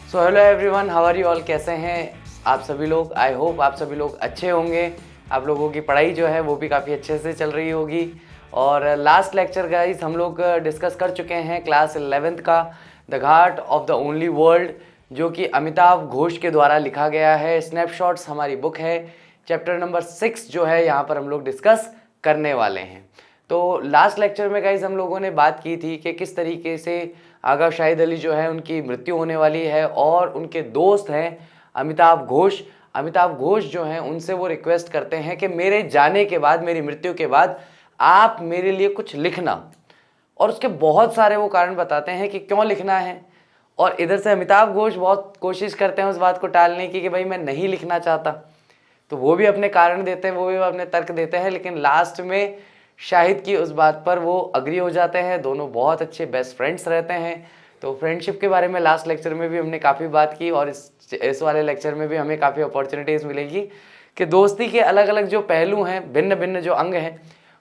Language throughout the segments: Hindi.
So hello everyone, how are you all. कैसे हैं आप सभी लोग। आई होप आप सभी लोग अच्छे होंगे। आप लोगों की पढ़ाई जो है वो भी काफ़ी अच्छे से चल रही होगी। और लास्ट लेक्चर गाइस हम लोग डिस्कस कर चुके हैं क्लास 11th का the Ghat of the only world, जो कि अमिताभ घोष के द्वारा लिखा गया है। स्नैपशॉट्स हमारी बुक है। चैप्टर नंबर 6 जो है यहाँ पर हम लोग डिस्कस करने वाले हैं। तो लास्ट लेक्चर में गाइस हम लोगों ने बात की थी कि किस तरीके से आगा शाहिद अली जो है उनकी मृत्यु होने वाली है और उनके दोस्त हैं अमिताभ घोष। अमिताभ घोष जो हैं उनसे वो रिक्वेस्ट करते हैं कि मेरे जाने के बाद, मेरी मृत्यु के बाद आप मेरे लिए कुछ लिखना। और उसके बहुत सारे वो कारण बताते हैं कि क्यों लिखना है। और इधर से अमिताभ घोष बहुत कोशिश करते हैं उस बात को टालने की कि भाई मैं नहीं लिखना चाहता। तो वो भी अपने कारण देते हैं, वो भी अपने तर्क देते हैं, लेकिन लास्ट में शाहिद की उस बात पर वो अग्री हो जाते हैं। दोनों बहुत अच्छे बेस्ट फ्रेंड्स रहते हैं। तो फ्रेंडशिप के बारे में लास्ट लेक्चर में भी हमने काफ़ी बात की और इस वाले लेक्चर में भी हमें काफ़ी अपॉर्चुनिटीज़ मिलेगी कि दोस्ती के अलग अलग जो पहलू हैं, भिन्न भिन्न जो अंग हैं,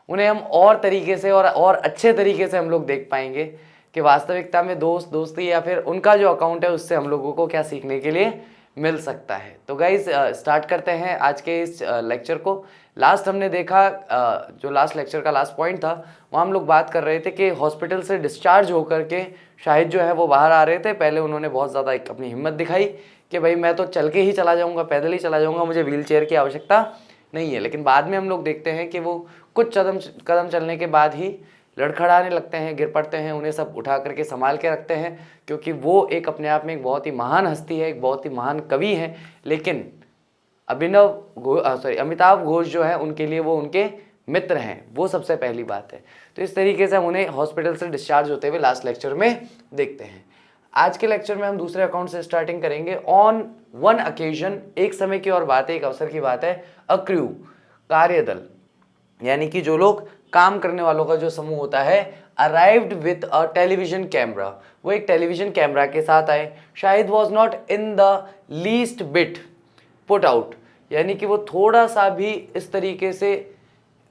उन्हें हम और तरीके से और अच्छे तरीके से हम लोग देख पाएंगे कि वास्तविकता में दोस्ती या फिर उनका जो अकाउंट है उससे हम लोगों को क्या सीखने के लिए मिल सकता है। तो गाइज स्टार्ट करते हैं आज के इस लेक्चर को। लास्ट हमने देखा जो लास्ट लेक्चर का लास्ट पॉइंट था, वहाँ हम लोग बात कर रहे थे कि हॉस्पिटल से डिस्चार्ज होकर के शाहिद जो है वो बाहर आ रहे थे। पहले उन्होंने बहुत ज़्यादा एक अपनी हिम्मत दिखाई कि भाई मैं तो चल के ही चला जाऊँगा, पैदल ही चला जाऊँगा, मुझे व्हील चेयर की आवश्यकता नहीं है। लेकिन बाद में हम लोग देखते हैं कि वो कुछ कदम चलने के बाद ही लड़खड़ाने लगते हैं, गिर पड़ते हैं। उन्हें सब उठा करके संभाल के रखते हैं, क्योंकि वो एक अपने आप में एक बहुत ही महान हस्ती है, एक बहुत ही महान कवि हैं। लेकिन अमिताभ घोष जो है उनके लिए वो उनके मित्र हैं, वो सबसे पहली बात है। तो इस तरीके से हम उन्हें हॉस्पिटल से डिस्चार्ज होते हुए लास्ट लेक्चर में देखते हैं। आज के लेक्चर में हम दूसरे अकाउंट से स्टार्टिंग करेंगे। ऑन वन ओकेजन, एक समय की और बात है, एक अवसर की बात है। अ क्रू, कार्यदल, यानी कि जो लोग काम करने वालों का जो समूह होता है, arrived with a television camera, वो एक टेलीविजन कैमरा के साथ आए। Shahid was not in the least bit put out, यानी कि वो थोड़ा सा भी इस तरीके से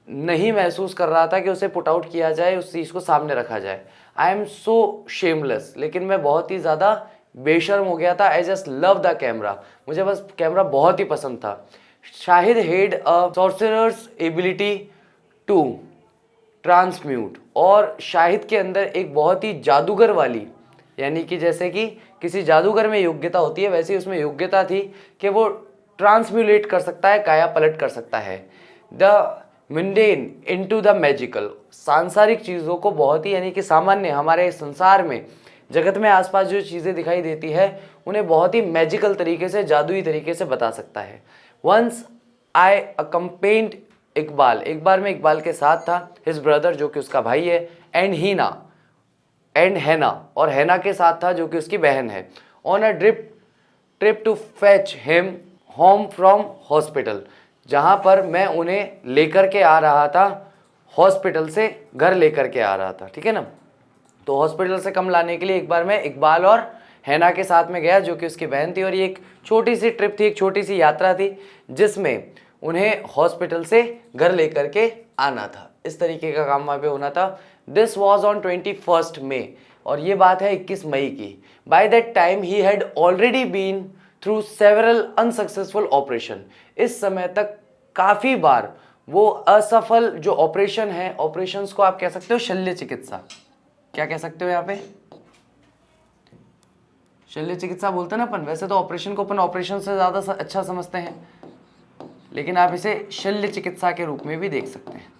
नहीं महसूस कर रहा था कि उसे पुट आउट किया जाए, उस चीज़ को सामने रखा जाए। आई एम सो शेमलेस, लेकिन मैं बहुत ही ज़्यादा बेशर्म हो गया था। I just love the camera, मुझे बस कैमरा बहुत ही पसंद था। Shahid had a sorcerer's ability to transmute, और शाहिद के अंदर एक बहुत ही जादूगर वाली, यानी कि जैसे कि किसी जादूगर में योग्यता होती है, वैसे उसमें योग्यता थी कि वो ट्रांसम्यूलेट कर सकता है, काया पलट कर सकता है। द मिंडेन इनटू द मैजिकल, सांसारिक चीज़ों को बहुत ही, यानी कि सामान्य हमारे संसार में, जगत में आसपास जो चीज़ें दिखाई देती है उन्हें बहुत ही मैजिकल तरीके से, जादुई तरीके से बता सकता है। वंस आई अकम्पेन्ड इकबाल, एक बार मैं इकबाल के साथ था, हिज ब्रदर जो कि उसका भाई है, एंड हैना, और हैना के साथ था जो कि उसकी बहन है। On a trip to fetch him home from hospital, जहाँ पर मैं उन्हें लेकर के आ रहा था, हॉस्पिटल से घर लेकर के आ रहा था, ठीक है ना। तो हॉस्पिटल से कम लाने के लिए एक बार मैं इकबाल और हैना के साथ में गया जो कि उसकी बहन थी, और ये एक छोटी सी ट्रिप थी, एक छोटी सी यात्रा थी जिसमें उन्हें हॉस्पिटल से घर लेकर के आना था। इस तरीके का काम वहाँ पे होना था। दिस वॉज ऑन 21 मई, और ये बात है 21 मई की। By that time he had already been through several unsuccessful operation, इस समय तक काफ़ी बार वो असफल जो ऑपरेशन है, ऑपरेशंस को आप कह सकते हो शल्य चिकित्सा, क्या कह सकते हो यहाँ पे, शल्य चिकित्सा बोलते हैं ना अपन। वैसे तो ऑपरेशन को अपन ऑपरेशन से ज़्यादा अच्छा समझते हैं, लेकिन आप इसे शल्य चिकित्सा के रूप में भी देख सकते हैं,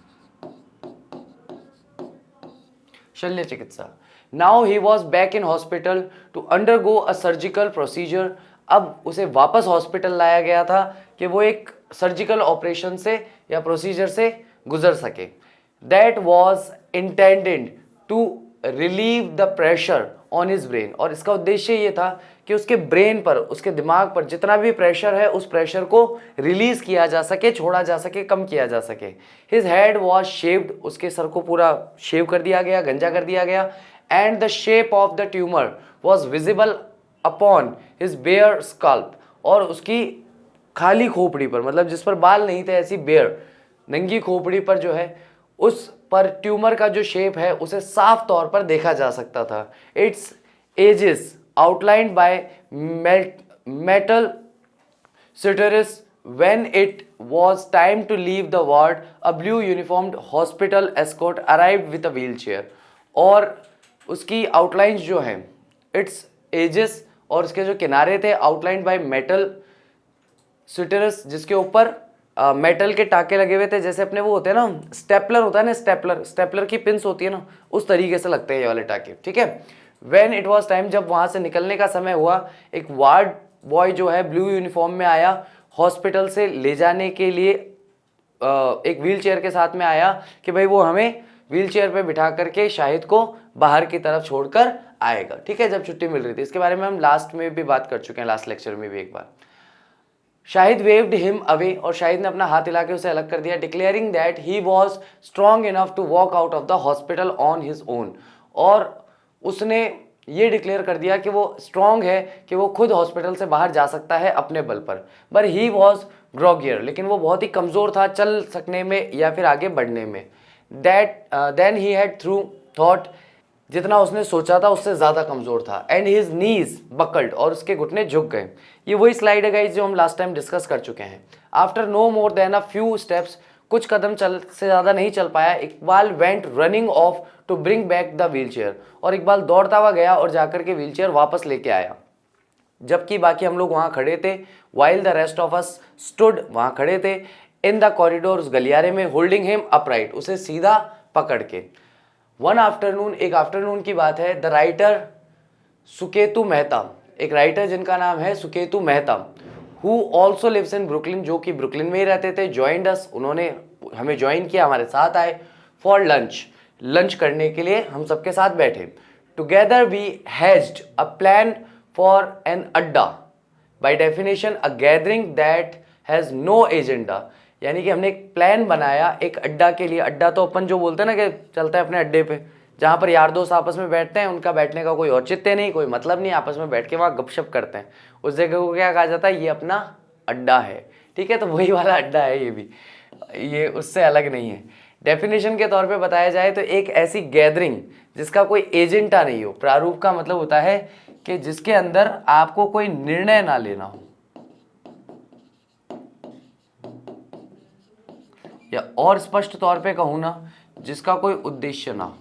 शल्य चिकित्सा। Now he was back in hospital to undergo a surgical procedure, अब उसे वापस हॉस्पिटल लाया गया था कि वो एक सर्जिकल ऑपरेशन से या प्रोसीजर से गुजर सके। That was intended to relieve the pressure on his brain, और इसका उद्देश्य ये था कि उसके ब्रेन पर, उसके दिमाग पर जितना भी प्रेशर है उस प्रेशर को रिलीज किया जा सके, छोड़ा जा सके, कम किया जा सके। हिज हेड वॉज शेव्ड, उसके सर को पूरा शेव कर दिया गया, गंजा कर दिया गया। And the shape of the tumour was visible upon his bare scalp, और उसकी खाली खोपड़ी पर, मतलब जिस पर बाल नहीं थे, ऐसी बेयर नंगी खोपड़ी पर जो है उस पर ट्यूमर का जो शेप है उसे साफ तौर पर देखा जा सकता था। Its edges outlined by metal suturis. When it was time to leave the ward, a blue uniformed hospital escort arrived with a wheelchair. और उसकी आउटलाइंस जो है, इट्स एजेस और उसके जो किनारे थे, आउटलाइंड बाय मेटल सुटरस, जिसके ऊपर मेटल के टाके लगे हुए थे, जैसे अपने वो होते हैं ना, स्टेपलर होता है ना, स्टेपलर की पिंस होती है ना, उस तरीके से लगते हैं ये वाले टाके, ठीक है। व्हेन इट वाज टाइम, जब वहां से निकलने का समय हुआ, एक वार्ड बॉय जो है ब्लू यूनिफॉर्म में आया, हॉस्पिटल से ले जाने के लिए एक व्हील चेयर के साथ में आया कि भाई वो हमें व्हील चेयर पे बिठा करके शाहिद को बाहर की तरफ छोड़कर आएगा, ठीक है, जब छुट्टी मिल रही थी। इसके बारे में हम लास्ट में भी बात कर चुके हैं, लास्ट लेक्चर में भी एक बार। शाहिद वेव्ड हिम अवे, और शाहिद ने अपना हाथ हिला के उसे अलग कर दिया, declaring that he was strong enough to walk out of the hospital on his own. और उसने ये डिक्लेयर कर दिया कि वो स्ट्रॉन्ग है, कि वो खुद हॉस्पिटल से बाहर जा सकता है अपने बल पर। बट ही वॉज ग्रॉगियर, लेकिन वो बहुत ही कमज़ोर था चल सकने में या फिर आगे बढ़ने में। Than he had through thought, जितना उसने सोचा था उससे ज़्यादा कमज़ोर था। एंड हिज नीज बकल्ड, और उसके घुटने झुक गए। ये वही स्लाइड है गाइस जो हम लास्ट टाइम डिस्कस कर चुके हैं। After no more than a few steps, कुछ कदम चल से ज़्यादा नहीं चल पाया, Iqbal went running off to bring back the wheelchair, और इकबाल दौड़ता हुआ गया और जाकर के व्हील चेयर वापस लेके आया। जबकि बाकी हम लोग वहाँ खड़े थे, while the rest of us stood, वहाँ खड़े थे, इन द कॉरिडोर, उस गलियारे में, होल्डिंग हिम अपराइट, उसे सीधा पकड़ के। वन आफ्टरनून, एक आफ्टरनून की बात है, द राइटर सुकेतु मेहता, एक राइटर जिनका नाम है Suketu Mehta, who also lives in Brooklyn, जो कि ब्रुकलिन में ही रहते थे, ज्वाइंड अस, उन्होंने हमें ज्वाइन किया, हमारे साथ आए, फॉर लंच, लंच करने के लिए हम सबके साथ बैठे। Together we hatched a plan for an adda, by definition a gathering that has no agenda, यानी कि हमने एक प्लान बनाया एक अड्डा के लिए। अड्डा तो अपन जो बोलते हैं ना कि चलता है अपने अड्डे पे, जहाँ पर यार दोस्त आपस में बैठते हैं, उनका बैठने का कोई औचित्य नहीं, कोई मतलब नहीं, आपस में बैठ के वहाँ गपशप करते हैं, उस जगह को क्या कहा जाता है, ये अपना अड्डा है, ठीक है। तो वही वाला अड्डा है ये भी, ये उससे अलग नहीं है। डेफिनेशन के तौर पे बताया जाए तो एक ऐसी गैदरिंग जिसका कोई एजेंडा नहीं हो। प्रारूप का मतलब होता है कि जिसके अंदर आपको कोई निर्णय ना लेना हो, या और स्पष्ट तौर पे कहूँ ना, जिसका कोई उद्देश्य ना हो।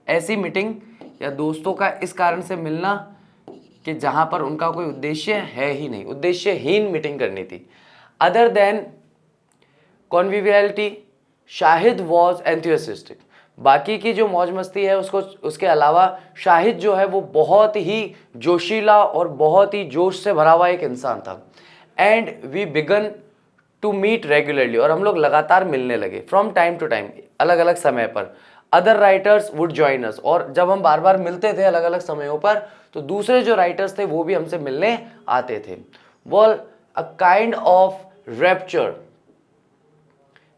ऐसी मीटिंग या दोस्तों का इस कारण से मिलना कि जहां पर उनका कोई उद्देश्य है ही नहीं, उद्देश्यहीन मीटिंग करनी थी। Other than conviviality, Shahid was enthusiastic, बाकी की जो मौज मस्ती है उसको, उसके अलावा शाहिद जो है वो बहुत ही जोशीला और बहुत ही जोश से भरा हुआ एक इंसान था। And we began to meet regularly, और हम लोग लगातार मिलने लगे, फ्रॉम टाइम टू टाइम, अलग अलग समय पर। Other writers would join us, और जब हम बार बार मिलते थे अलग अलग समयों पर, तो दूसरे जो राइटर्स थे वो भी हमसे मिलने आते थे। Well, a kind of rapture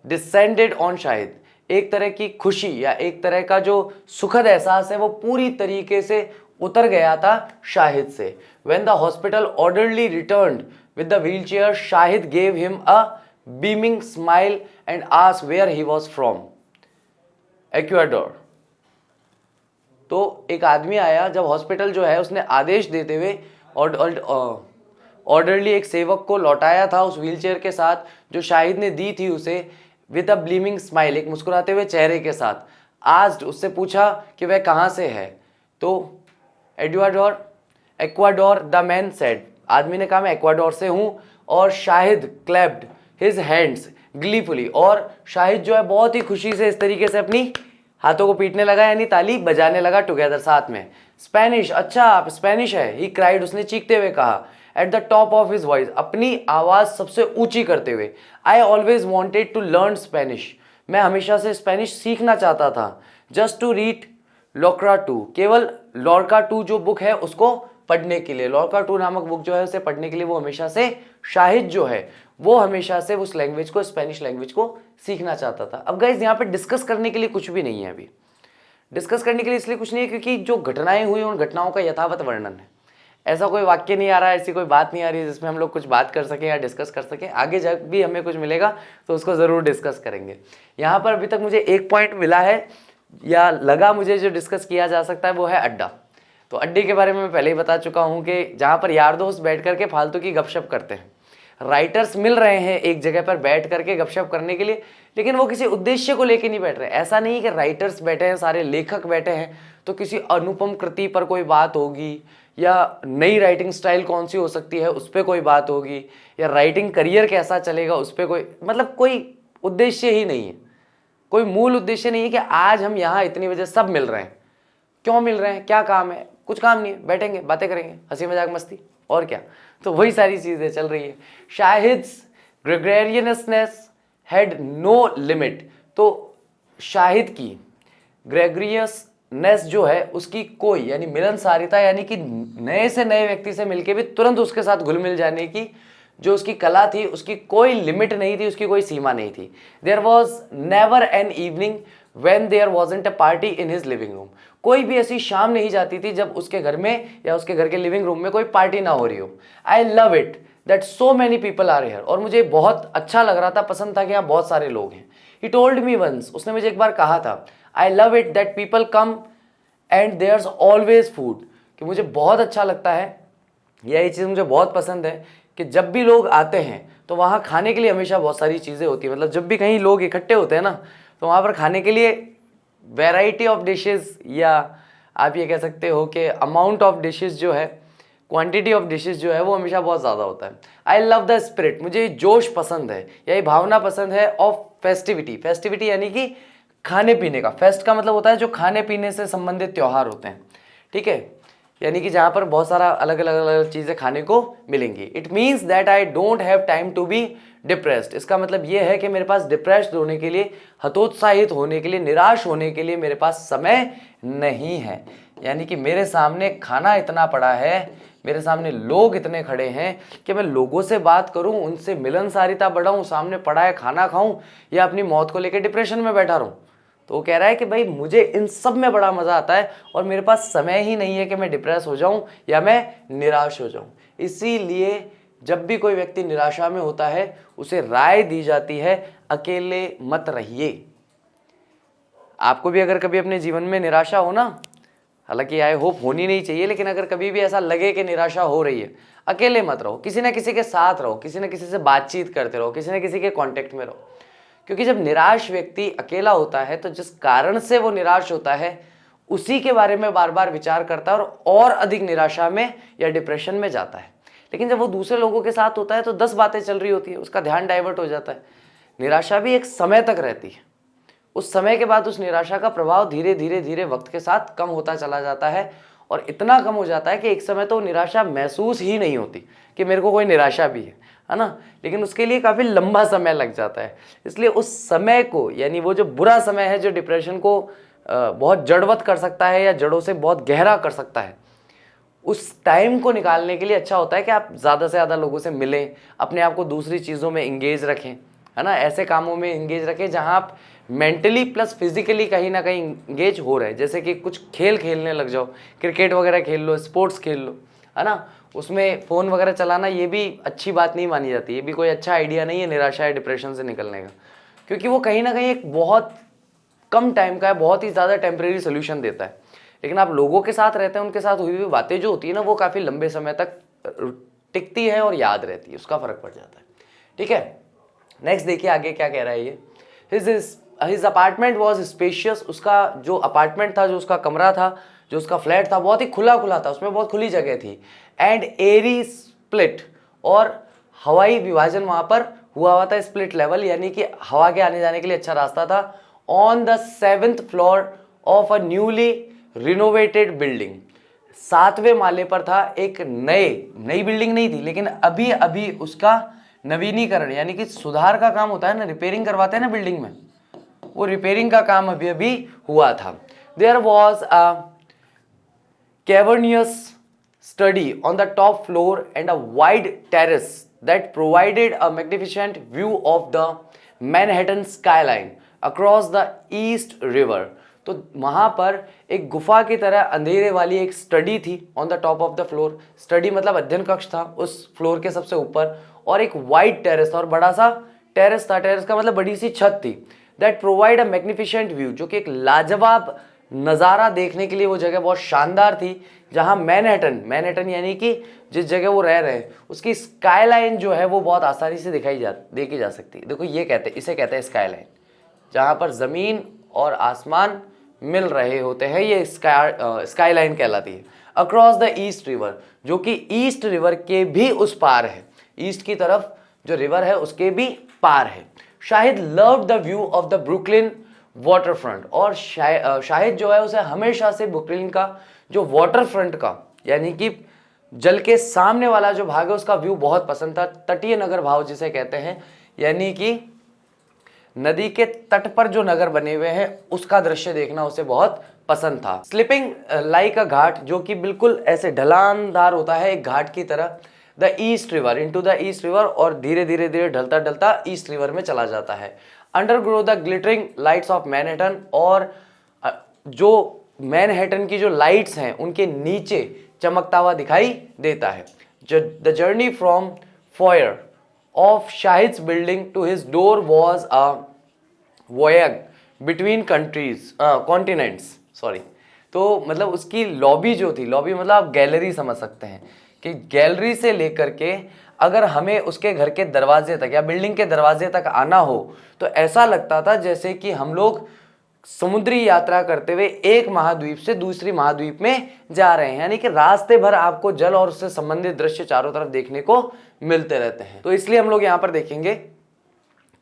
descended on Shahid, एक तरह की खुशी या एक तरह का जो सुखद एहसास है वो पूरी तरीके से उतर गया था शाहिद से। When the hospital orderly returned with the wheelchair, Shahid gave him a beaming smile and asked where he was from. Ecuador. तो एक आदमी आया जब हॉस्पिटल जो है, उसने आदेश देते हुए ऑर्डरली एक सेवक को लौटाया था उस व्हीलचेयर के साथ जो शाहिद ने दी थी उसे, विद अ ब्लीमिंग स्माइल, एक मुस्कुराते हुए चेहरे के साथ। आस्क्ड, उससे पूछा कि वह कहाँ से है, तो एक्वाडोर द मैन सेड, आदमी ने कहा मैं एक्वाडोर से हूँ। और Shahid clapped his hands gleefully, और शाहिद जो है बहुत ही खुशी से इस तरीके से अपनी हाथों को पीटने लगा, यानी ताली बजाने लगा, टुगेदर, साथ में। स्पेनिश, अच्छा आप स्पेनिश है, ही क्राइड, उसने चीखते हुए कहा, at the top of his voice, अपनी आवाज सबसे ऊंची करते हुए। I always wanted to learn Spanish, मैं हमेशा से स्पेनिश सीखना चाहता था। Just to read Lorca too, केवल लॉर्का टू जो बुक है उसको पढ़ने के लिए, लॉर्का टू नामक बुक जो है उसे पढ़ने के लिए वो हमेशा से, शाहिद जो है वो हमेशा से उस लैंग्वेज को, स्पेनिश लैंग्वेज को सीखना चाहता था। अब गाइस यहाँ पे डिस्कस करने के लिए कुछ भी नहीं है, अभी डिस्कस करने के लिए इसलिए कुछ नहीं है क्योंकि जो घटनाएं हुई उन घटनाओं का यथावत वर्णन है। ऐसा कोई वाक्य नहीं आ रहा है, ऐसी कोई बात नहीं आ रही है जिसमें हम लोग कुछ बात कर सकें या डिस्कस कर सकें। आगे जब भी हमें कुछ मिलेगा तो उसको ज़रूर डिस्कस करेंगे। यहाँ पर अभी तक मुझे एक पॉइंट मिला है या लगा मुझे जो डिस्कस किया जा सकता है वो है अड्डा। तो अड्डे के बारे में मैं पहले ही बता चुका हूँ कि जहाँ पर यार दोस्त बैठ करके फालतू की गपशप करते हैं। राइटर्स मिल रहे हैं एक जगह पर बैठ करके गपशप करने के लिए, लेकिन वो किसी उद्देश्य को लेके नहीं बैठ रहे। ऐसा नहीं कि राइटर्स बैठे हैं, सारे लेखक बैठे हैं तो किसी अनुपम कृति पर कोई बात होगी, या नई राइटिंग स्टाइल कौन सी हो सकती है उस पर कोई बात होगी, या राइटिंग करियर कैसा चलेगा उस पर कोई, मतलब कोई उद्देश्य ही नहीं है, कोई मूल उद्देश्य नहीं है कि आज हम यहाँ इतनी बजे सब मिल रहे हैं। क्यों मिल रहे हैं, क्या काम है? कुछ काम नहीं है, बैठेंगे, बातें करेंगे, हंसी मजाक मस्ती, और क्या। तो वही सारी चीजें चल रही है। Shahid's gregariousness had no limit. तो शाहिद की ग्रेगरियसनेस जो है उसकी कोई, यानी मिलनसारिता, यानी कि नए से नए व्यक्ति से मिलके भी तुरंत उसके साथ घुल मिल जाने की जो उसकी कला थी, उसकी कोई लिमिट नहीं थी, उसकी कोई सीमा नहीं थी। There was never an evening when there wasn't a party in his living room. कोई भी ऐसी शाम नहीं जाती थी जब उसके घर में या उसके घर के लिविंग रूम में कोई पार्टी ना हो रही हो। I love it that so many people are here. और मुझे बहुत अच्छा लग रहा था, पसंद था कि यहाँ बहुत सारे लोग हैं। ही टोल्ड मी वंस, उसने मुझे एक बार कहा था, I love it that people come and there's always food. कि मुझे बहुत अच्छा लगता है, यही चीज़ मुझे बहुत पसंद है कि जब भी लोग आते हैं तो वहाँ खाने के लिए हमेशा बहुत सारी चीज़ें होती हैं। मतलब जब भी कहीं लोग इकट्ठे होते हैं ना, तो वहाँ पर खाने के लिए वैरायटी ऑफ डिशेस, या आप ये कह सकते हो कि अमाउंट ऑफ डिशेस जो है, क्वांटिटी ऑफ डिशेस जो है वो हमेशा बहुत ज़्यादा होता है। आई लव द स्पिरिट, मुझे जोश पसंद है, यही भावना पसंद है, ऑफ फेस्टिविटी। फेस्टिविटी यानी कि खाने पीने का। फेस्ट का मतलब होता है जो खाने पीने से संबंधित त्यौहार होते हैं, ठीक है, यानी कि जहाँ पर बहुत सारा अलग अलग चीज़ें खाने को मिलेंगी। It means that I don't have time to be depressed. इसका मतलब ये है कि मेरे पास डिप्रेस्ड होने के लिए, हतोत्साहित होने के लिए, निराश होने के लिए मेरे पास समय नहीं है। यानी कि मेरे सामने खाना इतना पड़ा है, मेरे सामने लोग इतने खड़े हैं कि मैं लोगों से बात करूं, उनसे मिलनसारिता बढ़ाऊं, सामने पड़ा है खाना खाऊं, या अपनी मौत को लेकर डिप्रेशन में बैठा रहूं। तो वो कह रहा है कि भाई मुझे इन सब में बड़ा मज़ा आता है और मेरे पास समय ही नहीं है कि मैं डिप्रेस हो जाऊं या मैं निराश हो जाऊं। इसीलिए जब भी कोई व्यक्ति निराशा में होता है उसे राय दी जाती है, अकेले मत रहिए। आपको भी अगर कभी अपने जीवन में निराशा हो ना, हालांकि आई होप होनी नहीं चाहिए, लेकिन अगर कभी भी ऐसा लगे कि निराशा हो रही है, अकेले मत रहो, किसी न किसी के साथ रहो, किसी न किसी से बातचीत करते रहो, किसी न किसी के कांटेक्ट में रहो। क्योंकि जब निराश व्यक्ति अकेला होता है तो जिस कारण से वो निराश होता है उसी के बारे में बार बार विचार करता है और अधिक निराशा में या डिप्रेशन में जाता है। लेकिन जब वो दूसरे लोगों के साथ होता है तो 10 बातें चल रही होती है, उसका ध्यान डाइवर्ट हो जाता है। निराशा भी एक समय तक रहती है, उस समय के बाद उस निराशा का प्रभाव धीरे धीरे धीरे वक्त के साथ कम होता चला जाता है, और इतना कम हो जाता है कि एक समय तो निराशा महसूस ही नहीं होती कि मेरे को कोई निराशा भी है ना। लेकिन उसके लिए काफ़ी लंबा समय लग जाता है। इसलिए उस समय को, यानी वो जो बुरा समय है जो डिप्रेशन को बहुत जड़वत कर सकता है या जड़ों से बहुत गहरा कर सकता है, उस टाइम को निकालने के लिए अच्छा होता है कि आप ज़्यादा से ज़्यादा लोगों से मिलें, अपने आप को दूसरी चीज़ों में इंगेज रखें, है ना, ऐसे कामों में इंगेज रखें जहाँ आप मेंटली प्लस फिजिकली कहीं ना कहीं इंगेज हो रहे हैं। जैसे कि कुछ खेल खेलने लग जाओ, क्रिकेट वगैरह खेल लो, स्पोर्ट्स खेल लो, है ना। उसमें फ़ोन वगैरह चलाना ये भी अच्छी बात नहीं मानी जाती, ये भी कोई अच्छा आइडिया नहीं है निराशा या डिप्रेशन से निकलने का, क्योंकि वो कहीं ना कहीं एक बहुत कम टाइम का है, बहुत ही ज़्यादा टेम्प्रेरी सोल्यूशन देता है। लेकिन आप लोगों के साथ रहते हैं, उनके साथ हुई हुई बातें जो होती है ना, वो काफ़ी लंबे समय तक टिकती है और याद रहती है, उसका फ़र्क पड़ जाता है। ठीक है, नेक्स्ट देखिए आगे क्या कह रहा है ये। His apartment was spacious. उसका जो अपार्टमेंट था, जो उसका कमरा था, जो उसका फ्लैट था, बहुत ही खुला खुला था, उसमें बहुत खुली जगह थी। एंड एरी स्प्लिट, और हवाई विभाजन वहाँ पर हुआ था, स्प्लिट लेवल, यानी कि हवा के आने जाने के लिए अच्छा रास्ता था। On the 7th floor of a newly renovated building, 7वें माले पर था एक नई बिल्डिंग नहीं थी, लेकिन अभी अभी उसका नवीनीकरण, यानी कि सुधार का काम होता है ना, रिपेयरिंग करवाते हैं ना बिल्डिंग में, वो रिपेयरिंग का काम अभी अभी हुआ था। There was a cavernous study on the top floor and a wide terrace that provided a magnificent view of the Manhattan skyline across the East River। तो वहाँ पर एक गुफा की तरह अंधेरे वाली एक स्टडी थी on the top of the floor. Study मतलब अध्ययन कक्ष था उस फ्लोर के सबसे ऊपर, और एक वाइड टेरेस था, और बड़ा सा टेरेस था, टेरेस का मतलब बड़ी सी छत थी। That provide a magnificent view, जो कि एक लाजवाब नज़ारा देखने के लिए वो जगह बहुत शानदार थी, जहाँ मैनहट्टन यानी कि जिस जगह वो रह रहे हैं उसकी स्काईलाइन जो है वो बहुत आसानी से देखी जा सकती है। देखो इसे कहते हैं स्काईलाइन, जहाँ पर ज़मीन और आसमान मिल रहे होते हैं, ये स्काईलाइन कहलाती है। अक्रॉस द ईस्ट रिवर, जो कि ईस्ट रिवर के भी उस पार है, ईस्ट की तरफ जो रिवर है उसके भी पार है। Shahid loved the view of the Brooklyn water front, और शाहिद जो है उसे हमेशा से ब्रुकलिन का जो वाटर फ्रंट का यानी कि जल के सामने वाला जो भाग है उसका व्यू बहुत पसंद था। तटीय नगर भाव जिसे कहते हैं, यानी कि नदी के तट पर जो नगर बने हुए हैं उसका दृश्य देखना उसे बहुत पसंद था। स्लिपिंग लाइक अ घाट, जो कि बिल्कुल ऐसे ढलानदार होता है एक घाट की तरह, the east river into the east river, और धीरे धीरे ढलता ढलता ईस्ट रिवर में चला जाता है। अंडरग्रो the glittering lights off Manhattan, और जो मैनहट्टन की जो लाइट्स हैं उनके नीचे चमकता हुआ दिखाई देता है। The journey from foyer of Shahid's building to his door was a voyage between continents, sorry. तो मतलब उसकी लॉबी जो थी, लॉबी मतलब आप गैलरी समझ सकते हैं कि गैलरी से लेकर के अगर हमें उसके घर के दरवाजे तक या बिल्डिंग के दरवाजे तक आना हो तो ऐसा लगता था जैसे कि हम लोग समुद्री यात्रा करते हुए एक महाद्वीप से दूसरी महाद्वीप में जा रहे हैं, यानी कि रास्ते भर आपको जल और उससे संबंधित दृश्य चारों तरफ देखने को मिलते रहते हैं। तो इसलिए हम लोग यहाँ पर देखेंगे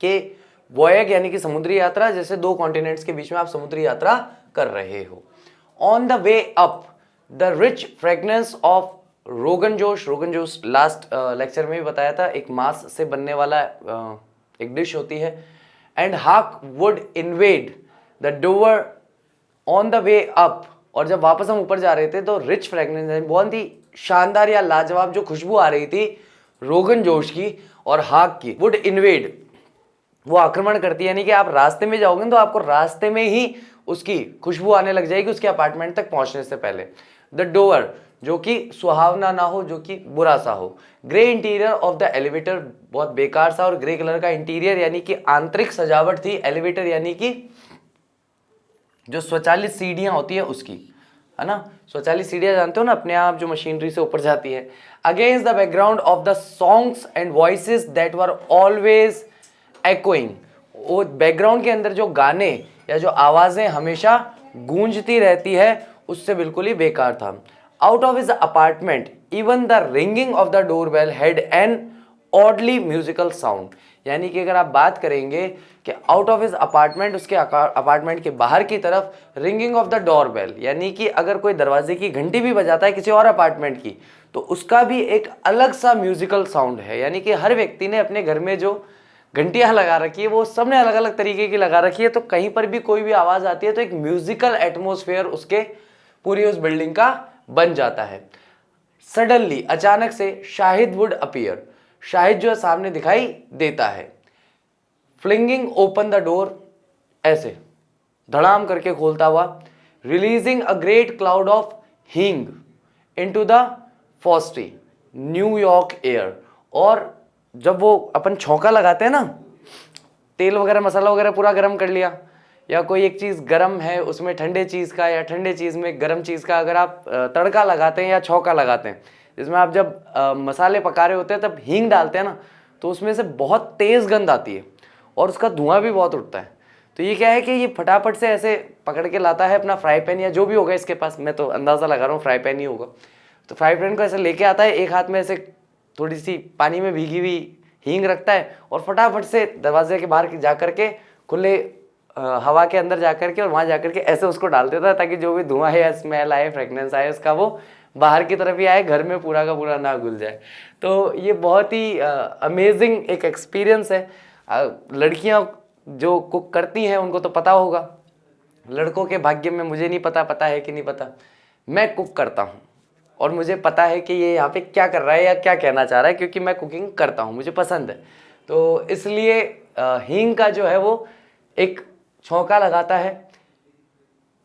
कि वॉयग यानी कि समुद्री यात्रा, जैसे दो कॉन्टिनेंट्स के बीच में आप समुद्री यात्रा कर रहे हो। On the way up the rich fragrance of rogan josh last lecture में भी बताया था, एक मांस से बनने वाला एक डिश होती है। एंड हाक would invade the Dover on the way up, और जब वापस हम ऊपर जा रहे थे तो रिच फ्रेगनेंस, बहुत ही शानदार या लाजवाब जो खुशबू आ रही थी रोगन जोश की और हाक की, वुड इन्वेड, वो आक्रमण करती है, यानी कि आप रास्ते में जाओगे तो आपको रास्ते में ही उसकी खुशबू आने लग जाएगी उसके अपार्टमेंट तक पहुंचने से पहले। द डोवर, जो कि सुहावना ना हो, जो कि बुरा सा हो। Grey interior of the elevator, बहुत बेकार सा और ग्रे कलर का इंटीरियर यानी कि आंतरिक सजावट थी। एलिवेटर यानी कि जो स्वचालित सीढ़ियां होती है उसकी, है ना, स्वचालित सीढ़ियां जानते हो ना, अपने आप जो मशीनरी से ऊपर जाती है। Against the background of the songs and voices that were always echoing, वो बैकग्राउंड के अंदर जो गाने या जो आवाजें हमेशा गूंजती रहती है उससे बिल्कुल ही बेकार था। Out of his apartment even the ringing of the doorbell had an oddly musical sound, यानी कि अगर आप बात करेंगे कि आउट ऑफ हिज अपार्टमेंट, उसके अपार्टमेंट के बाहर की तरफ रिंगिंग ऑफ द डोरबेल, यानी कि अगर कोई दरवाजे की घंटी भी बजाता है किसी और अपार्टमेंट की तो उसका भी एक अलग सा म्यूजिकल साउंड है। यानी कि हर व्यक्ति ने अपने घर में जो घंटियां लगा रखी है वो सबने अलग अलग तरीके की लगा रखी है, तो कहीं पर भी कोई भी आवाज आती है तो एक म्यूजिकल एटमोस्फेयर उसके पूरी उस बिल्डिंग का बन जाता है। सडनली, अचानक से, शाहिद वुड अपीयर, शाहिद जो है सामने दिखाई देता है। फ्लिंगिंग ओपन द डोर, ऐसे धड़ाम करके खोलता हुआ। Releasing a great cloud of हींग इनटू द फॉस्टी न्यूयॉर्क एयर, और जब वो अपन छौंका लगाते हैं ना, तेल वगैरह मसाला वगैरह पूरा गर्म कर लिया, या कोई एक चीज़ गर्म है उसमें ठंडे चीज़ का या ठंडे चीज़ में गर्म चीज़ का अगर आप तड़का लगाते हैं या छौंका लगाते हैं, जिसमें आप जब मसाले पका रहे होते हैं तब हींग डालते हैं ना, तो उसमें से बहुत तेज़ गंध आती है और उसका धुआं भी बहुत उठता है। तो ये क्या है कि ये फटाफट से ऐसे पकड़ के लाता है अपना फ्राई पैन या जो भी होगा इसके पास, मैं तो अंदाज़ा लगा रहा हूँ फ्राई पैन ही होगा, तो फ्राई पैन को ऐसे लेके आता है, एक हाथ में ऐसे थोड़ी सी पानी में भीगी हुई हींग रखता है और फटाफट से दरवाजे के बाहर जा करके खुले हवा के अंदर जा करके और वहाँ जा करके ऐसे उसको डाल देता है ताकि जो भी धुआं है या स्मेल आए, फ्रेगनेंस आए, उसका वो बाहर की तरफ ही आए, घर में पूरा का पूरा ना घुल जाए। तो ये बहुत ही अमेजिंग एक एक्सपीरियंस है। लड़कियाँ जो कुक करती हैं उनको तो पता होगा, लड़कों के भाग्य में मुझे नहीं पता है कि नहीं पता, मैं कुक करता हूँ और मुझे पता है कि ये यहाँ पे क्या कर रहा है या क्या कहना चाह रहा है, क्योंकि मैं कुकिंग करता हूँ, मुझे पसंद है। तो इसलिए हींग का जो है वो एक छौंका लगाता है,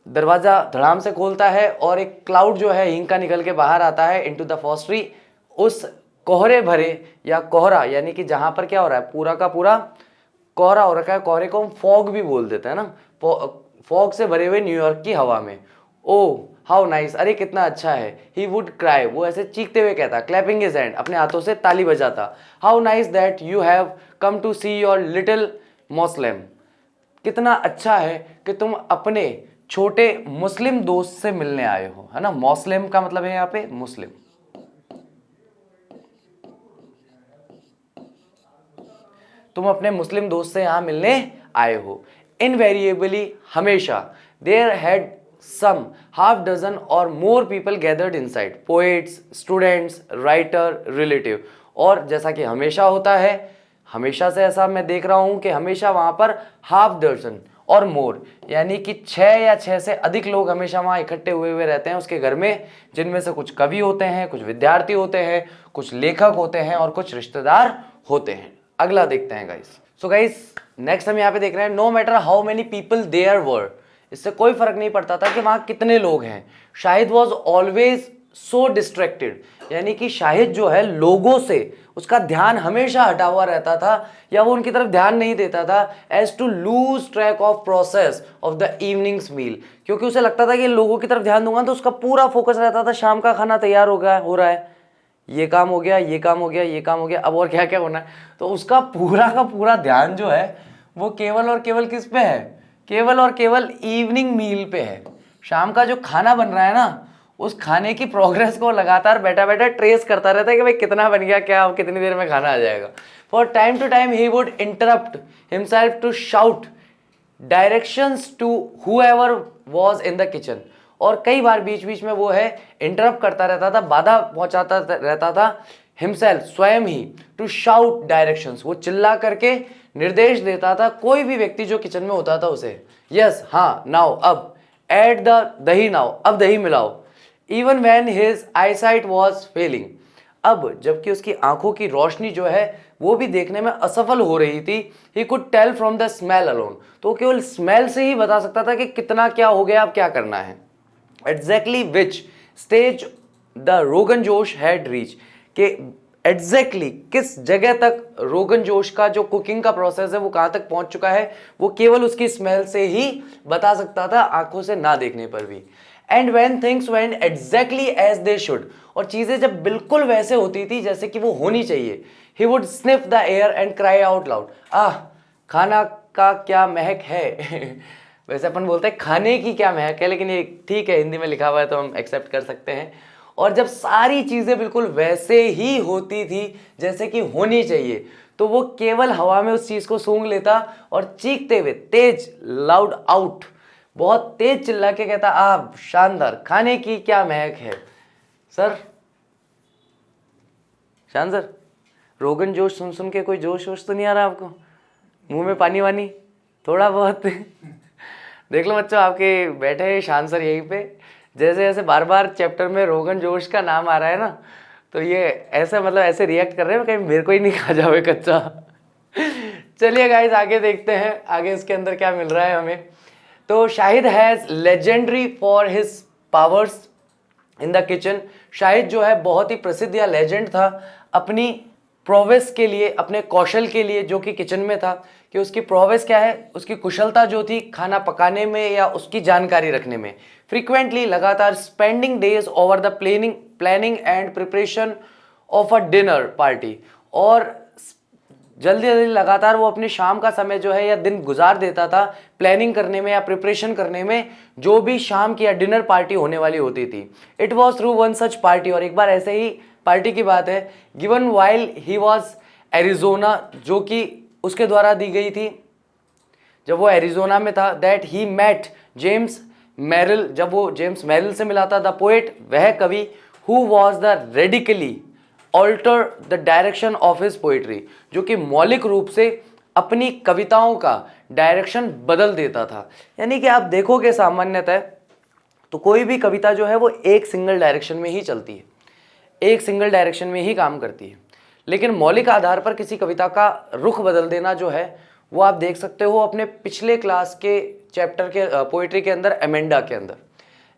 दरवाज़ा धड़ाम से खोलता है और एक क्लाउड जो है हींग का निकल के बाहर आता है इनटू द फॉस्ट्री, उस कोहरे भरे या कोहरा, यानी कि जहाँ पर क्या हो रहा है, पूरा का पूरा कोहरा हो रखा है, कोहरे को हम फॉग भी बोल देते हैं ना, फॉग से भरे हुए न्यूयॉर्क की हवा में। ओह हाउ नाइस, अरे कितना अच्छा है। ही वुड क्राई, वो ऐसे चीखते हुए कहता, क्लैपिंग हिज हैंड, अपने हाथों से ताली बजाता। How nice that you have come to see your little Moslem, कितना अच्छा है कि तुम अपने छोटे मुस्लिम दोस्त से मिलने आए हो, है ना। मॉस्लेम का मतलब है यहाँ पे मुस्लिम। तुम अपने मुस्लिम दोस्त से यहां मिलने आए हो। इनवेरिएबली, हमेशा, there had some half dozen और more people gathered inside, poets, students, writer, relative. और जैसा कि हमेशा होता है, हमेशा से ऐसा मैं देख रहा हूं कि हमेशा वहां पर हाफ डजन और मोर, यानी कि 6 या 6 से अधिक लोग हमेशा वहां इकट्ठे हुए रहते हैं उसके घर में, जिनमें से कुछ कवि होते हैं, कुछ विद्यार्थी होते हैं, कुछ लेखक होते हैं और कुछ रिश्तेदार होते हैं। अगला देखते हैं गाइस। सो गाइस नेक्स्ट हम यहाँ पे देख रहे हैं, no matter how many people there were, इससे कोई फर्क नहीं पड़ता था कि वहां कितने लोग हैं। Shahid was always so distracted, यानी कि शाहिद जो है लोगों से उसका ध्यान हमेशा हटा हुआ रहता था या वो उनकी तरफ ध्यान नहीं देता था, as to lose track of process of the evening's meal, क्योंकि उसे लगता था कि लोगों की तरफ ध्यान दूंगा तो उसका पूरा फोकस रहता था शाम का खाना तैयार हो रहा है, ये काम हो गया, ये काम हो गया, ये काम हो गया, अब और क्या क्या होना है। तो उसका पूरा का पूरा ध्यान जो है वो केवल और केवल किस पे है, केवल और केवल इवनिंग मील पे है। शाम का जो खाना बन रहा है ना, उस खाने की प्रोग्रेस को लगातार बैठा बैठा ट्रेस करता रहता है कि भाई कितना बन गया, क्या कितनी देर में खाना आ जाएगा। For time to time he would interrupt himself to shout directions to whoever was in the kitchen, और कई बार बीच बीच में वो है इंटरप्ट करता रहता था, बाधा पहुंचाता रहता था हिमसेल्फ, स्वयं ही, टू शाउट डायरेक्शंस, वो चिल्ला करके निर्देश देता था कोई भी व्यक्ति जो किचन में होता था उसे। यस, हाँ, नाउ, अब, ऐड द दही नाउ, अब दही मिलाओ। Even when his eyesight was failing, अब जबकि उसकी आंखों की रोशनी जो है वो भी देखने में असफल हो रही थी, he could tell from the smell alone, तो केवल स्मेल से ही बता सकता था कि कितना क्या हो गया, अब क्या करना है। Exactly which stage the rogan josh had reach, के एग्जैक्टली किस जगह तक रोगन जोश का जो कुकिंग का प्रोसेस है वो कहां तक पहुंच चुका है, वो केवल उसकी स्मेल से ही बता सकता था, आंखों से ना देखने पर भी। And when things went exactly as they should, और चीजें जब बिल्कुल वैसे होती थी जैसे कि वो होनी चाहिए, he would sniff the air and cry out loud, ah खाना का क्या महक है। वैसे अपन बोलते हैं खाने की क्या महक है, लेकिन ये ठीक है, हिंदी में लिखा हुआ है तो हम एक्सेप्ट कर सकते हैं। और जब सारी चीजें बिल्कुल वैसे ही होती थी जैसे कि होनी चाहिए, तो वो केवल हवा में उस चीज को सूंघ लेता और चीखते हुए तेज, लाउड आउट, बहुत तेज चिल्ला के कहता, आप शानदार, खाने की क्या महक है। सर शान सर, रोगन जोश सुन सुन के कोई जोश वोश तो नहीं आ रहा आपको, मुंह में पानी वानी थोड़ा बहुत? देख लो बच्चों, आपके बैठे हैं शान सर यहीं पे, जैसे जैसे बार बार चैप्टर में रोगन जोश का नाम आ रहा है ना, तो ये ऐसे मतलब ऐसे रिएक्ट कर रहे हैं कहीं मेरे को ही नहीं खा जावे कच्चा। चलिए गाइस आगे देखते हैं, आगे इसके अंदर क्या मिल रहा है हमें। तो Shahid has legendary for his powers in the kitchen, Shahid जो है बहुत ही प्रसिद्ध या लेजेंड था अपनी प्रोवेस के लिए, अपने कौशल के लिए जो कि किचन में था, कि उसकी प्रोवेस क्या है, उसकी कुशलता जो थी खाना पकाने में या उसकी जानकारी रखने में। फ्रीक्वेंटली, लगातार, spending days over the planning and preparation of a dinner party, और जल्दी जल्दी लगातार वो अपनी शाम का समय जो है या दिन गुजार देता था प्लानिंग करने में या प्रिपरेशन करने में, जो भी शाम की या डिनर पार्टी होने वाली होती थी। It was through one such party, और एक बार ऐसे ही पार्टी की बात है, given while he was Arizona, जो कि उसके द्वारा दी गई थी जब वो एरिजोना में था, that he met James Merrill, जब वो जेम्स मैरिल से मिला था, द पोएट, वह कवि, who was the radically alter the direction of his poetry, जो कि मौलिक रूप से अपनी कविताओं का डायरेक्शन बदल देता था। यानी कि आप देखोगे सामान्यतः तो कोई भी कविता जो है वो एक सिंगल डायरेक्शन में ही चलती है, एक सिंगल डायरेक्शन में ही काम करती है, लेकिन मौलिक आधार पर किसी कविता का रुख बदल देना जो है वो आप देख सकते हो अपने पिछले क्लास के चैप्टर के पोइट्री के अंदर, एमेंडा के अंदर।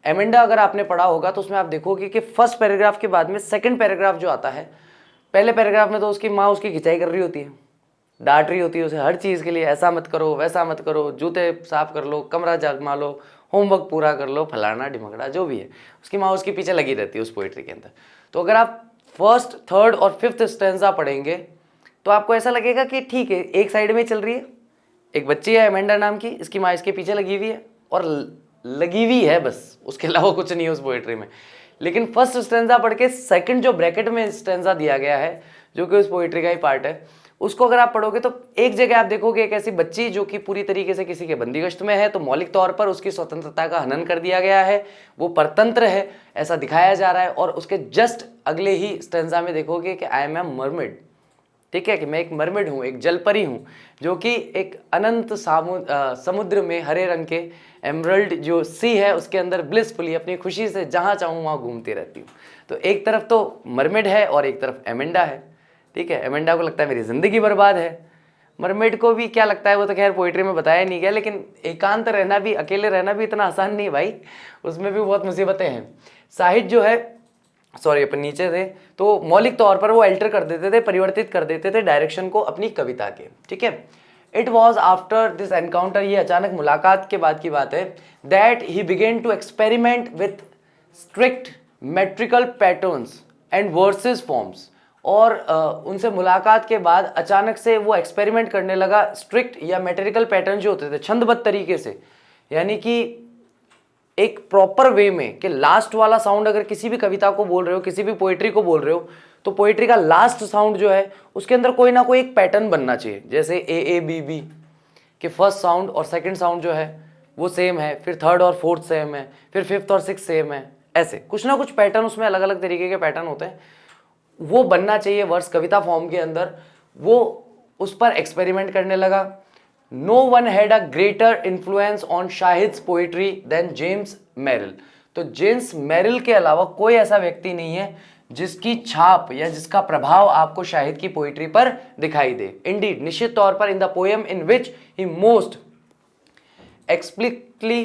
एमेंडा अगर आपने पढ़ा होगा तो उसमें आप देखोगे कि फर्स्ट पैराग्राफ के बाद में सेकंड पैराग्राफ जो आता है, पहले पैराग्राफ में तो उसकी माँ उसकी खिंचाई कर रही होती है, डांट रही होती है उसे हर चीज़ के लिए, ऐसा मत करो, वैसा मत करो, जूते साफ कर लो, कमरा जमा लो, होमवर्क पूरा कर लो, फलाना ढिमकड़ा जो भी है, उसकी माँ उसके पीछे लगी रहती है उस पोइट्री के अंदर। तो अगर आप फर्स्ट, थर्ड और फिफ्थ स्टैंजा पढ़ेंगे तो आपको ऐसा लगेगा कि ठीक है, एक साइड में चल रही है, एक बच्ची है एमेंडा नाम की, इसकी माँ इसके पीछे लगी हुई है और लगी हुई है, बस उसके अलावा कुछ नहीं है उस पोइट्री में। लेकिन फर्स्ट स्टैंजा पढ़ के सेकंड जो ब्रैकेट में स्टैंजा दिया गया है, जो कि उस पोइट्री का ही पार्ट है, उसको अगर आप पढ़ोगे तो एक जगह आप देखोगे एक ऐसी बच्ची जो कि पूरी तरीके से किसी के बंदीगश्त में है, तो मौलिक तौर पर उसकी स्वतंत्रता का हनन कर दिया गया है, वो परतंत्र है ऐसा दिखाया जा रहा है। और उसके जस्ट अगले ही स्टैंजा में देखोगे कि आई एम ए मरमिड, ठीक है, कि मैं एक मरमिड हूँ, एक जलपरी हूँ, जो कि एक अनंत समुद्र में हरे रंग के एमरल्ड जो सी है उसके अंदर ब्लिसफुली अपनी खुशी से जहाँ चाहूँ वहाँ घूमती रहती हूँ। तो एक तरफ तो मरमिड है और एक तरफ एमेंडा है, ठीक है। एमेंडा को लगता है मेरी ज़िंदगी बर्बाद है, मरमेड को भी क्या लगता है वो तो खैर पोइट्री में बताया नहीं गया, लेकिन एकांत रहना भी, अकेले रहना भी इतना आसान नहीं भाई, उसमें भी बहुत मुसीबतें हैं। साहित्य जो है, सॉरी अपन नीचे थे, तो मौलिक तौर पर वो अल्टर कर देते थे, परिवर्तित कर देते थे डायरेक्शन को अपनी कविता के, ठीक है। It was after this encounter, ये अचानक मुलाकात के बाद की बात है, that he began to experiment with strict metrical patterns and verses forms. और उनसे मुलाकात के बाद अचानक से वो एक्सपेरिमेंट करने लगा स्ट्रिक्ट या मेट्रिकल पैटर्न जो होते थे छंदबद्ध तरीके से, यानी कि एक प्रॉपर वे में, कि लास्ट वाला साउंड अगर किसी भी कविता को बोल रहे हो, किसी भी पोइट्री को बोल रहे हो, तो पोइट्री का लास्ट साउंड जो है उसके अंदर कोई ना कोई एक पैटर्न बनना चाहिए। जैसे ए बी बी के फर्स्ट साउंड और सेकंड साउंड जो है वो सेम है, फिर थर्ड और फोर्थ सेम है, फिर फिफ्थ और सिक्स सेम है, ऐसे कुछ ना कुछ पैटर्न उसमें अलग अलग तरीके के पैटर्न होते हैं, वो बनना चाहिए वर्स कविता फॉर्म के अंदर। वो उस पर एक्सपेरिमेंट करने लगा। No one had a greater influence on Shahid's poetry than James Merrill. तो जेम्स मेरिल के अलावा कोई ऐसा व्यक्ति नहीं है जिसकी छाप या जिसका प्रभाव आपको शाहिद की पोइट्री पर दिखाई दे। इंडीड, निश्चित तौर पर, in the poem in which he most explicitly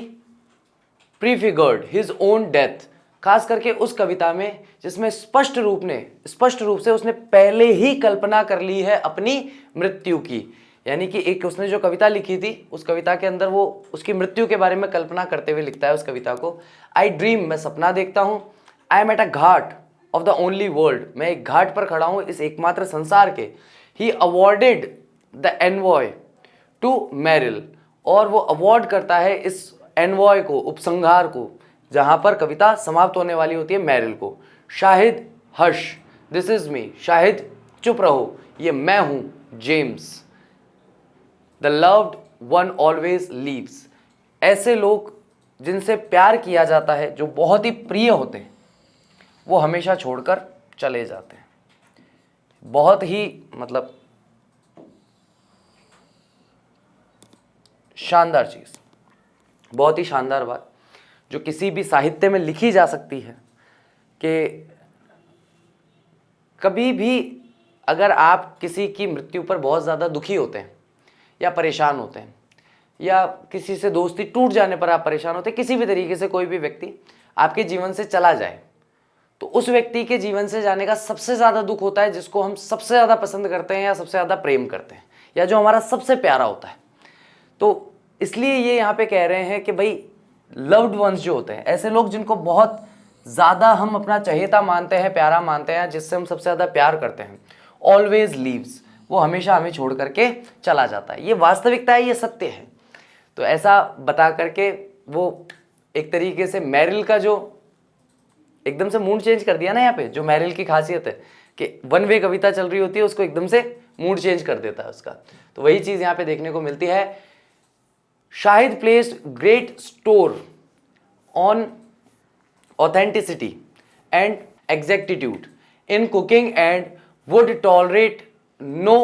prefigured his own death, खास करके उस कविता में जिसमें स्पष्ट रूप से उसने पहले ही कल्पना कर ली है अपनी मृत्यु की। यानी कि एक उसने जो कविता लिखी थी उस कविता के अंदर वो उसकी मृत्यु के बारे में कल्पना करते हुए लिखता है उस कविता को। आई ड्रीम, मैं सपना देखता हूँ। I am at a Ghat of the only world, मैं एक घाट पर खड़ा हूँ इस एकमात्र संसार के। He awarded the envoy to Merrill, और वो अवॉर्ड करता है इस एनवॉय को, उपसंहार को, जहां पर कविता समाप्त होने वाली होती है, मेरिल को। शाहिद हर्ष, दिस इज मी, शाहिद चुप रहो, ये मैं हूं James. The loved one always leaves, ऐसे लोग जिनसे प्यार किया जाता है, जो बहुत ही प्रिय होते हैं, वो हमेशा छोड़कर चले जाते हैं। बहुत ही मतलब शानदार चीज, बहुत ही शानदार बात जो किसी भी साहित्य में लिखी जा सकती है कि कभी भी अगर आप किसी की मृत्यु पर बहुत ज़्यादा दुखी होते हैं या परेशान होते हैं, या किसी से दोस्ती टूट जाने पर आप परेशान होते हैं, किसी भी तरीके से कोई भी व्यक्ति आपके जीवन से चला जाए, तो उस व्यक्ति के जीवन से जाने का सबसे ज़्यादा दुख होता है जिसको हम सबसे ज़्यादा पसंद करते हैं या सबसे ज़्यादा प्रेम करते हैं, या जो हमारा सबसे प्यारा होता है। तो इसलिए ये यहाँ पे कह रहे हैं कि भाई लव्ड वंस जो होते हैं, ऐसे लोग जिनको बहुत ज़्यादा हम अपना चहेता मानते हैं, प्यारा मानते हैं, जिससे हम सबसे ज़्यादा प्यार करते हैं, ऑलवेज लीव्स, वो हमेशा हमें छोड़ करके चला जाता है। ये वास्तविकता है, ये सत्य है। तो ऐसा बता करके वो एक तरीके से मेरिल का जो एकदम से मूड चेंज कर दिया ना यहाँ पे, जो मेरिल की खासियत है कि वन वे कविता चल रही होती है, उसको एकदम से मूड चेंज कर देता है उसका। तो वही चीज़ यहाँ पे देखने को मिलती है। Shahid placed great store on authenticity and exactitude in cooking and would tolerate no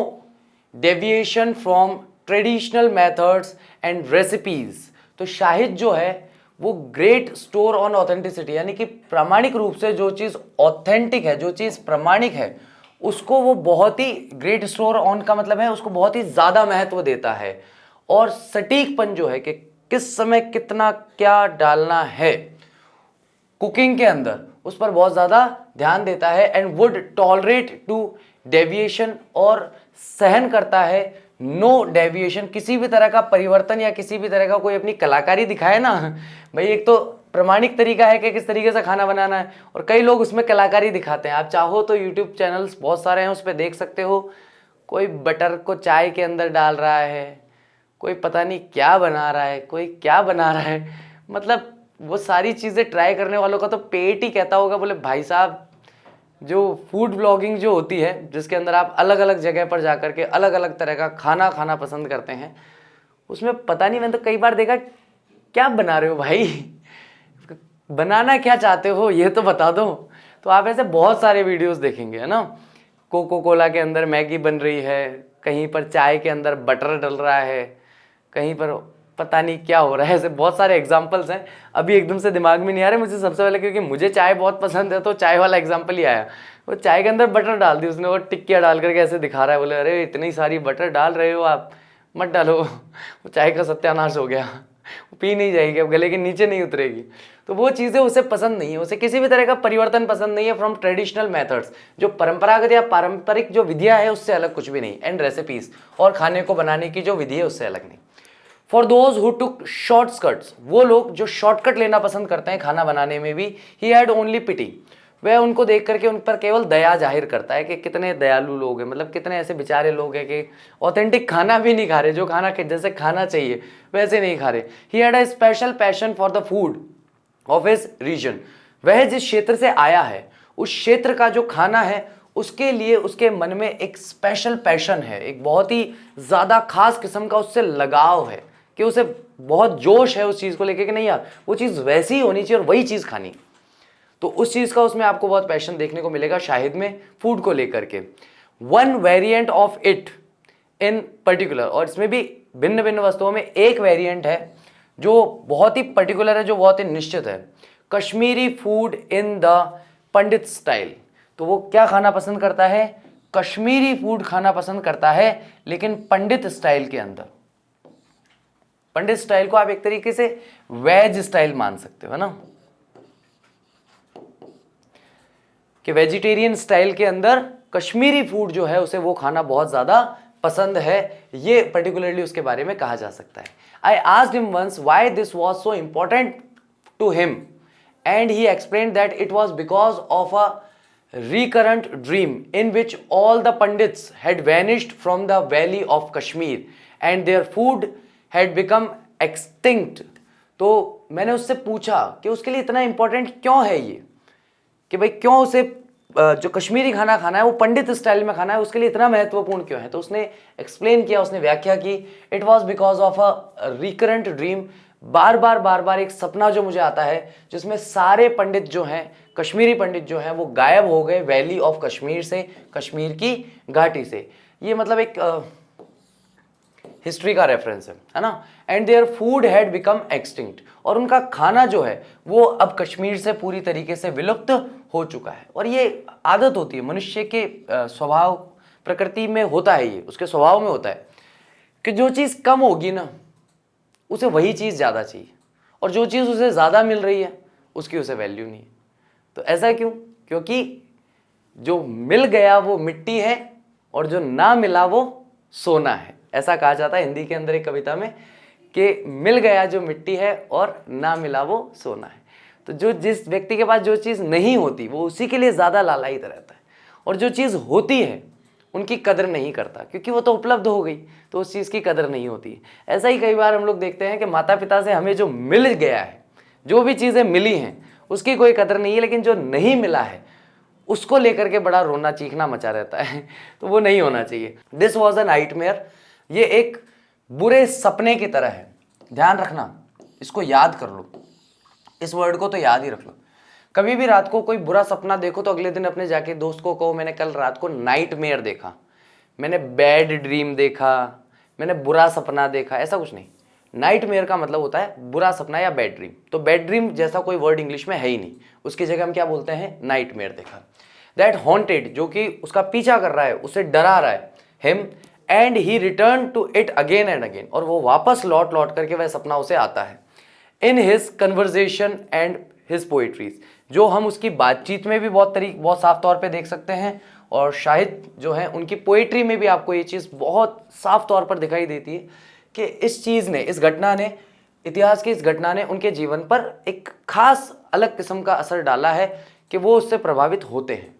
deviation from traditional methods and recipes। तो शाहिद जो है वो ग्रेट स्टोर ऑन ऑथेंटिसिटी, यानी कि प्रामाणिक रूप से जो चीज़ ऑथेंटिक है, जो चीज़ प्रामाणिक है, उसको वो बहुत ही ग्रेट स्टोर ऑन का मतलब है उसको बहुत ही ज़्यादा महत्व देता है। और सटीकपन जो है कि किस समय कितना क्या डालना है कुकिंग के अंदर, उस पर बहुत ज़्यादा ध्यान देता है। And would tolerate to deviation, और सहन करता है नो डेविएशन, किसी भी तरह का परिवर्तन या किसी भी तरह का कोई अपनी कलाकारी दिखाए ना भाई, एक तो प्रमाणिक तरीका है कि किस तरीके से खाना बनाना है, और कई लोग उसमें कलाकारी दिखाते हैं। आप चाहो तो यूट्यूब चैनल्स बहुत सारे हैं, उस पर देख सकते हो, कोई बटर को चाय के अंदर डाल रहा है, कोई पता नहीं क्या बना रहा है, कोई क्या बना रहा है, मतलब वो सारी चीज़ें ट्राई करने वालों का तो पेट ही कहता होगा, बोले भाई साहब जो फूड ब्लॉगिंग जो होती है, जिसके अंदर आप अलग अलग जगह पर जा कर के अलग अलग तरह का खाना खाना पसंद करते हैं, उसमें पता नहीं, मैंने तो कई बार देखा क्या बना रहे हो भाई, बनाना क्या चाहते हो ये तो बता दो। तो आप ऐसे बहुत सारे वीडियोस देखेंगे, है ना, कोको कोला के अंदर मैगी बन रही है, कहीं पर चाय के अंदर बटर डल रहा है, कहीं पर पता नहीं क्या हो रहा है, ऐसे बहुत सारे एग्जाम्पल्स हैं, अभी एकदम से दिमाग में नहीं आ रहे मुझे सबसे पहले, क्योंकि मुझे चाय बहुत पसंद है तो चाय वाला एग्जाम्पल ही आया। वो चाय के अंदर बटर डाल दी उसने, और टिक्किया डाल करके ऐसे दिखा रहा है, बोले अरे इतनी सारी बटर डाल रहे हो आप, मत डालो, वो चाय का सत्यानाश हो गया, वो पी नहीं जाएगी, अब गले के नीचे नहीं उतरेगी। तो वो चीज़ें उसे पसंद नहीं है, उसे किसी भी तरह का परिवर्तन पसंद नहीं है फ्रॉम ट्रेडिशनल मेथड्स, जो परंपरागत या पारंपरिक जो विधियाँ है उससे अलग कुछ भी नहीं, एंड रेसिपीज और खाने को बनाने की जो विधि है उससे अलग नहीं। For those who took shortcuts, वो लोग जो शॉर्टकट लेना पसंद करते हैं खाना बनाने में भी, ही हैड ओनली पिटी, वह उनको देख करके उन पर केवल दया जाहिर करता है कि कितने दयालु लोग हैं, मतलब कितने ऐसे बेचारे लोग हैं कि ऑथेंटिक खाना भी नहीं खा रहे, जो खाना जैसे खाना चाहिए वैसे नहीं खा रहे। He had a special passion for the food of his region, वह जिस क्षेत्र से आया है उस क्षेत्र का जो खाना है उसके लिए उसके मन में एक स्पेशल पैशन है, एक बहुत ही ज़्यादा खास किस्म का उससे लगाव है, कि उसे बहुत जोश है उस चीज़ को लेके कि नहीं यार वो चीज़ वैसी ही होनी चाहिए और वही चीज़ खानी। तो उस चीज़ का उसमें आपको बहुत पैशन देखने को मिलेगा शाहिद में, फूड को लेकर के। One variant of it in particular, और इसमें भी भिन्न भिन्न वस्तुओं में एक वेरिएंट है जो बहुत ही पर्टिकुलर है, जो बहुत ही निश्चित है, Kashmiri food in the Pandit style. तो वो क्या खाना पसंद करता है, कश्मीरी फूड खाना पसंद करता है, लेकिन पंडित स्टाइल के अंदर। पंडित स्टाइल को आप एक तरीके से वेज स्टाइल मान सकते हो, है ना, कि वेजिटेरियन स्टाइल के अंदर कश्मीरी फूड जो है उसे वो खाना बहुत ज़्यादा पसंद है, ये पर्टिकुलरली उसके बारे में कहा जा सकता है। I asked him once why this was so important to him and he explained that it was because of a recurrent dream in which all the pandits had vanished from the valley of Kashmir and their food had become extinct। तो मैंने उससे पूछा कि उसके लिए इतना इंपॉर्टेंट क्यों है ये, कि भाई क्यों उसे जो कश्मीरी खाना खाना है वो पंडित स्टाइल में खाना है, उसके लिए इतना महत्वपूर्ण क्यों है। तो उसने एक्सप्लेन किया, उसने व्याख्या की, it was because of a recurrent dream, बार बार एक सपना जो मुझे आता है जिसमें सारे पंडित जो हैं, कश्मीरी पंडित जो हैं, वो गायब हो गए वैली ऑफ कश्मीर से, कश्मीर की घाटी से। ये मतलब एक हिस्ट्री का रेफरेंस है ना। And their food had become extinct, और उनका खाना जो है वो अब कश्मीर से पूरी तरीके से विलुप्त हो चुका है। और ये आदत होती है मनुष्य के स्वभाव, प्रकृति में होता है, ये उसके स्वभाव में होता है कि जो चीज़ कम होगी ना उसे वही चीज़ ज़्यादा चाहिए, और जो चीज़ उसे ज़्यादा मिल रही है उसकी उसे वैल्यू नहीं है। तो ऐसा क्यों? क्योंकि जो मिल गया वो मिट्टी है और जो ना मिला वो सोना है। ऐसा कहा जाता है हिंदी के अंदर एक कविता में कि मिल गया जो मिट्टी है और ना मिला वो सोना है। तो जो जिस व्यक्ति के पास जो चीज़ नहीं होती वो उसी के लिए ज़्यादा लालायित रहता है, और जो चीज़ होती है उनकी कदर नहीं करता, क्योंकि वो तो उपलब्ध हो गई तो उस चीज़ की कदर नहीं होती। ऐसा ही कई बार हम लोग देखते हैं कि माता पिता से हमें जो मिल गया है, जो भी चीज़ें मिली हैं उसकी कोई कदर नहीं है, लेकिन जो नहीं मिला है उसको लेकर के बड़ा रोना चीखना मचा रहता है। तो वो नहीं होना चाहिए। दिस वॉज अ नाइटमेयर, ये एक बुरे सपने की तरह है। ध्यान रखना, इसको याद कर लो, इस वर्ड को तो याद ही रख लो। कभी भी रात को कोई बुरा सपना देखो तो अगले दिन अपने जाके दोस्त को कहो मैंने कल रात को नाइटमेयर देखा, मैंने बैड ड्रीम देखा, मैंने बुरा सपना देखा, ऐसा कुछ नहीं। नाइटमेयर का मतलब होता है बुरा सपना या बैड ड्रीम। तो बैड ड्रीम जैसा कोई वर्ड इंग्लिश में है ही नहीं, उसकी जगह हम क्या बोलते हैं, नाइटमेयर देखा। दैट हॉन्टेड, जो कि उसका पीछा कर रहा है, उसे डरा रहा है, him, and he return to it again and again, और वो वापस लौट लौट करके वह सपना उसे आता है। In his conversation and his poetries, जो हम उसकी बातचीत में भी बहुत साफ तौर पे देख सकते हैं, और शाहिद जो है उनकी पोइट्री में भी आपको ये चीज़ बहुत साफ तौर पर दिखाई देती है कि इस चीज़ ने, इस घटना ने, इतिहास की इस घटना ने उनके जीवन पर एक खास अलग किस्म का असर डाला है कि वो उससे प्रभावित होते हैं।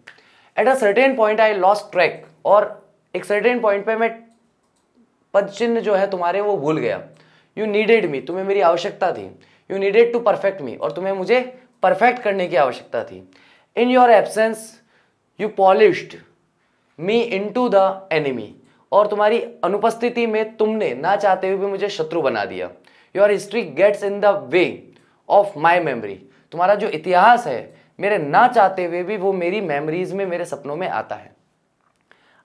At a certain point I lost track, और एक सर्टेन पॉइंट पे मैं पद चिन्ह जो है तुम्हारे वो भूल गया। यू नीडेड मी, तुम्हें मेरी आवश्यकता थी। यू नीडेड टू परफेक्ट मी, और तुम्हें मुझे परफेक्ट करने की आवश्यकता थी। In your absence you polished me into the enemy, और तुम्हारी अनुपस्थिति में तुमने ना चाहते हुए भी मुझे शत्रु बना दिया। Your history gets in the way of my memory, तुम्हारा जो इतिहास है मेरे ना चाहते हुए भी वो मेरी मेमोरीज में, मेरे सपनों में आता है।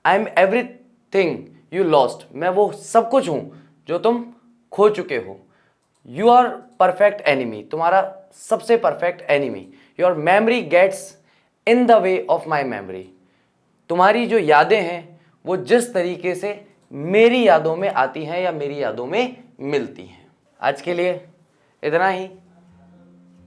I am everything you lost, मैं वो सब कुछ हूं जो तुम खो चुके हो। यू आर परफेक्ट एनिमी, तुम्हारा सबसे perfect enemy. Your memory gets in the way of my memory, तुम्हारी जो यादें हैं वो जिस तरीके से मेरी यादों में आती हैं या मेरी यादों में मिलती हैं। आज के लिए इतना ही।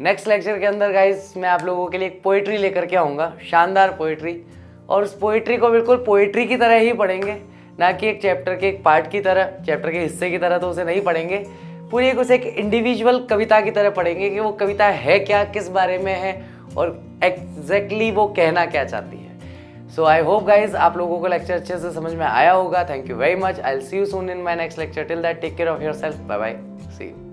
नेक्स्ट लेक्चर के अंदर गाइस मैं आप लोगों के लिए एक पोइट्री लेकर के आऊँगा, शानदार पोइट्री, और उस पोइट्री को बिल्कुल पोइट्री की तरह ही पढ़ेंगे, ना कि एक चैप्टर के एक पार्ट की तरह, चैप्टर के हिस्से की तरह तो उसे नहीं पढ़ेंगे। पूरी एक उसे एक इंडिविजुअल कविता की तरह पढ़ेंगे कि वो कविता है क्या, किस बारे में है और एग्जैक्टली वो कहना क्या चाहती है। सो आई होप गाइज आप लोगों को लेक्चर अच्छे से समझ में आया होगा। Thank you very much. I will see you soon in my next lecture. Till that take care of yourself. Bye bye, see you.